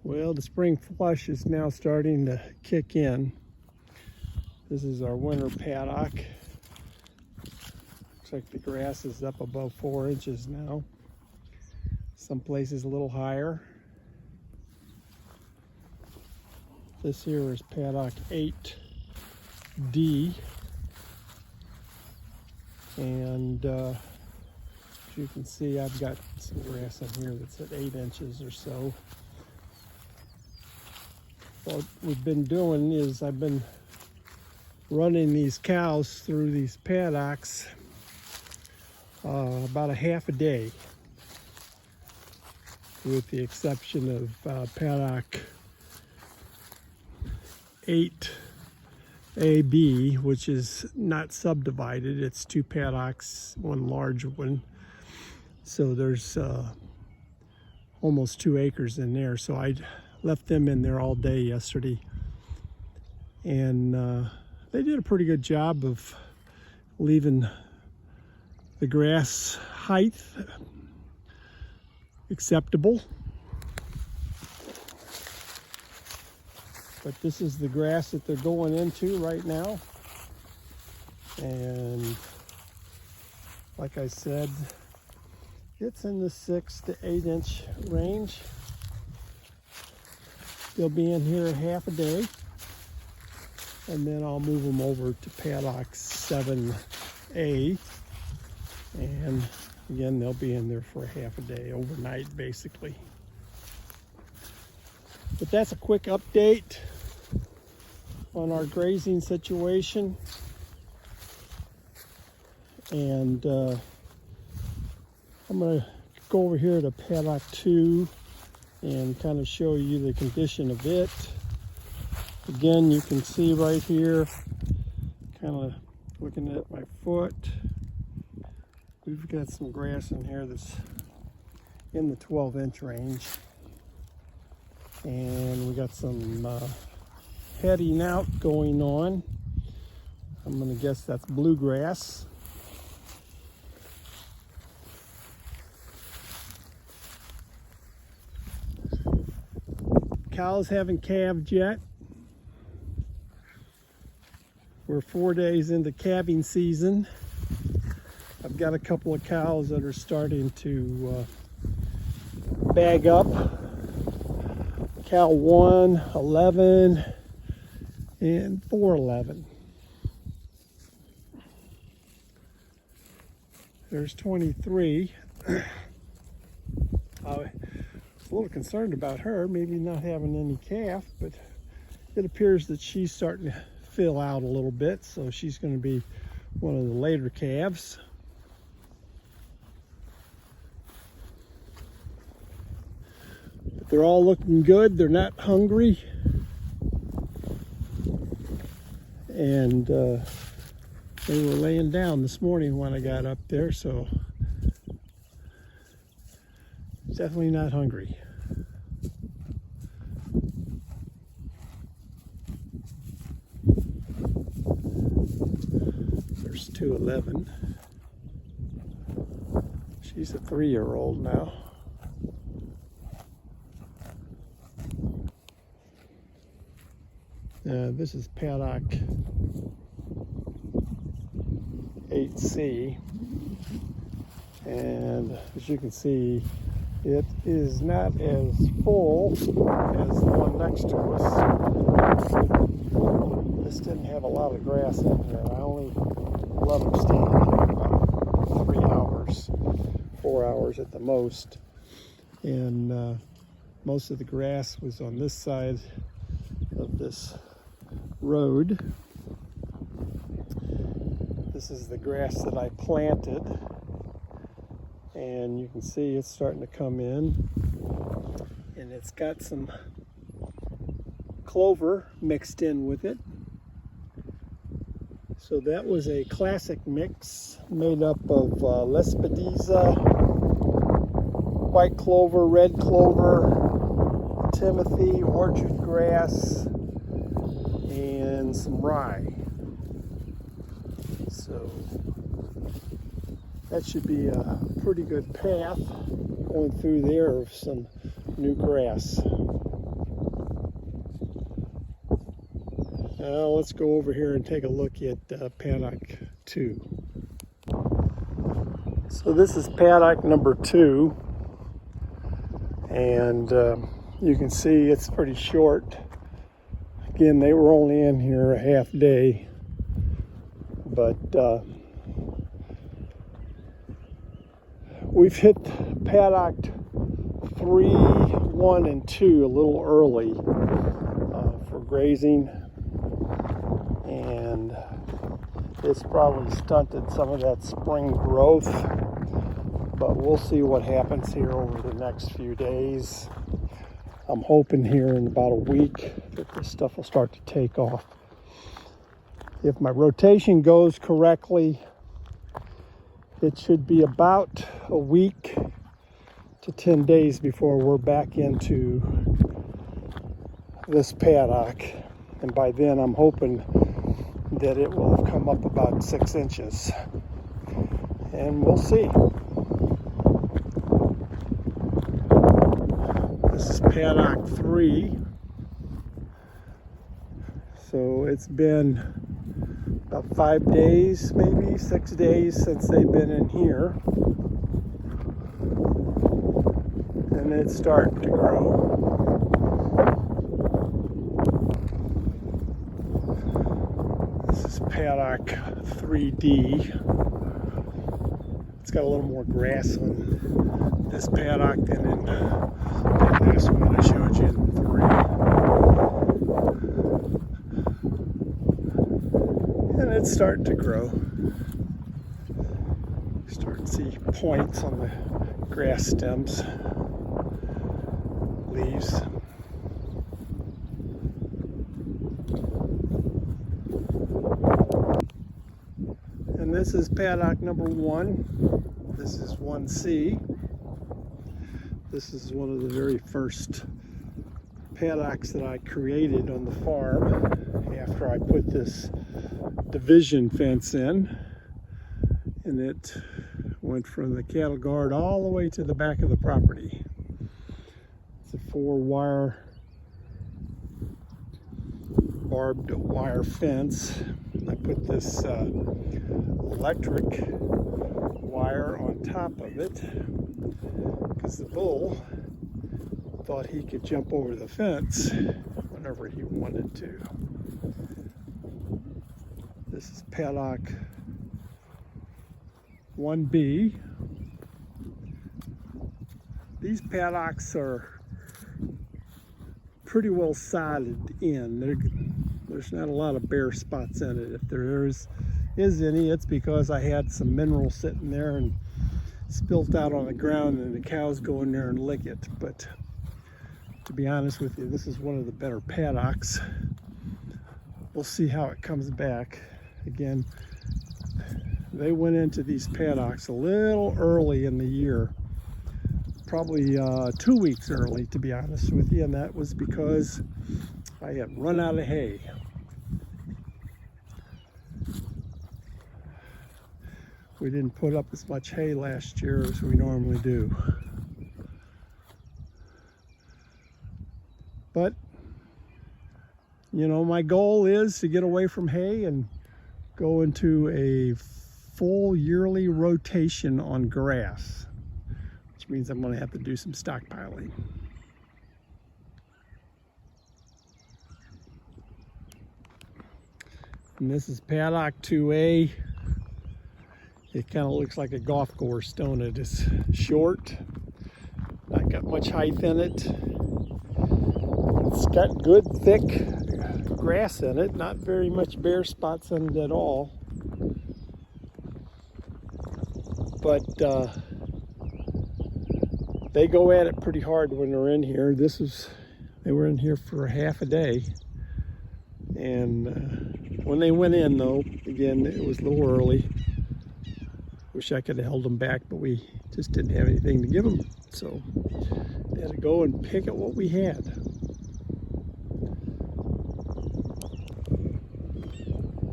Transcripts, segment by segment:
Well, the spring flush is now starting to kick in. This is our winter paddock. Looks like the grass is up above 4 inches now. Some places a little higher. This here is paddock 8D. And as you can see, I've got some grass in here that's at 8 inches or so. What we've been doing is I've been running these cows through these paddocks about a half a day, with the exception of paddock 8AB, which is not subdivided. It's 2 paddocks, 1 large one. So there's almost 2 acres in there. So I left them in there all day yesterday, and they did a pretty good job of leaving the grass height acceptable. But this is the grass that they're going into right now, and like I said, it's in the 6 to 8 inch range. They'll be in here half a day, and then I'll move them over to paddock 7A, and again they'll be in there for half a day, overnight basically. But that's a quick update on our grazing situation, and I'm going to go over here to paddock 2 and kind of show you the condition of it. Again, you can see right here, kind of looking at my foot, we've got some grass in here that's in the 12-inch range, and we got some heading out going on. I'm going to guess that's bluegrass. Cows haven't calved yet. We're 4 days into calving season. I've got a couple of cows that are starting to bag up. Cow 1, 11, and 411. There's 23. I was a little concerned about her, maybe not having any calf, but it appears that she's starting to fill out a little bit, so she's going to be one of the later calves. But they're all looking good. They're not hungry. And they were laying down this morning when I got up there, so definitely not hungry. There's 211. She's a 3-year-old now. This is paddock 8C, and as you can see, it is not as full as the one next to us. This didn't have a lot of grass in here. I only let them stand here about 3 hours, 4 hours at the most, and most of the grass was on this side of this road. This is the grass that I planted, and you can see it's starting to come in, and it's got some clover mixed in with it. So that was a classic mix made up of Lespedeza, white clover, red clover, Timothy, orchard grass, and some rye. So that should be a pretty good path going through there of some new grass. Now let's go over here and take a look at paddock 2. So this is paddock number 2, and you can see it's pretty short. Again, they were only in here a half day, but we've hit paddock 3, 1, and 2 a little early for grazing, and it's probably stunted some of that spring growth, but we'll see what happens here over the next few days. I'm hoping here in about a week that this stuff will start to take off. If my rotation goes correctly, it should be about a week to 10 days before we're back into this paddock. And by then I'm hoping that it will have come up about 6 inches. And we'll see. This is paddock 3. So it's been about 5 days, maybe 6 days since they've been in here. And it's starting to grow. This is paddock 3D. It's got a little more grass on this paddock than in the last one I showed you in 3. And it's starting to grow. Start to see points on the grass stems, leaves. And this is paddock number 1. This is 1C. This is one of the very first paddocks that I created on the farm after I put this division fence in, and it went from the cattle guard all the way to the back of the property. It's a 4-wire barbed wire fence. I put this electric wire on top of it because the bull thought he could jump over the fence whenever he wanted to. This is paddock 1B. These paddocks are pretty well sodded in. There's not a lot of bare spots in it. If there is any, it's because I had some mineral sitting there and spilt out on the ground and the cows go in there and lick it. But to be honest with you, this is one of the better paddocks. We'll see how it comes back. Again, they went into these paddocks a little early in the year, probably 2 weeks early, to be honest with you, and that was because I had run out of hay. We didn't put up as much hay last year as we normally do. But, you know, my goal is to get away from hay and go into a full yearly rotation on grass, which means I'm going to have to do some stockpiling. And this is paddock 2A. It kind of looks like a golf course, don't it? It's short, not got much height in it. It's got good thick grass in it, not very much bare spots in it at all. But they go at it pretty hard when they're in here. They were in here for half a day. And when they went in, though, again, it was a little early. Wish I could have held them back, but we just didn't have anything to give them. So they had to go and pick at what we had.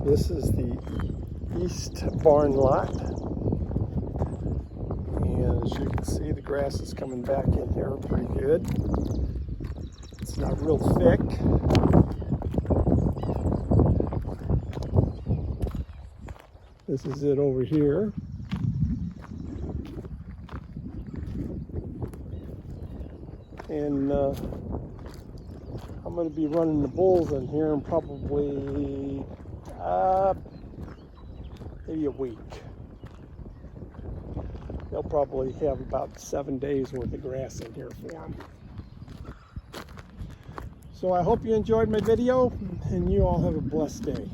This is the east barn lot. And as you can see, the grass is coming back in here pretty good. It's not real thick. This is it over here. And I'm going to be running the bulls in here in probably maybe a week. They'll probably have about 7 days worth of grass in here for them. So I hope you enjoyed my video, and you all have a blessed day.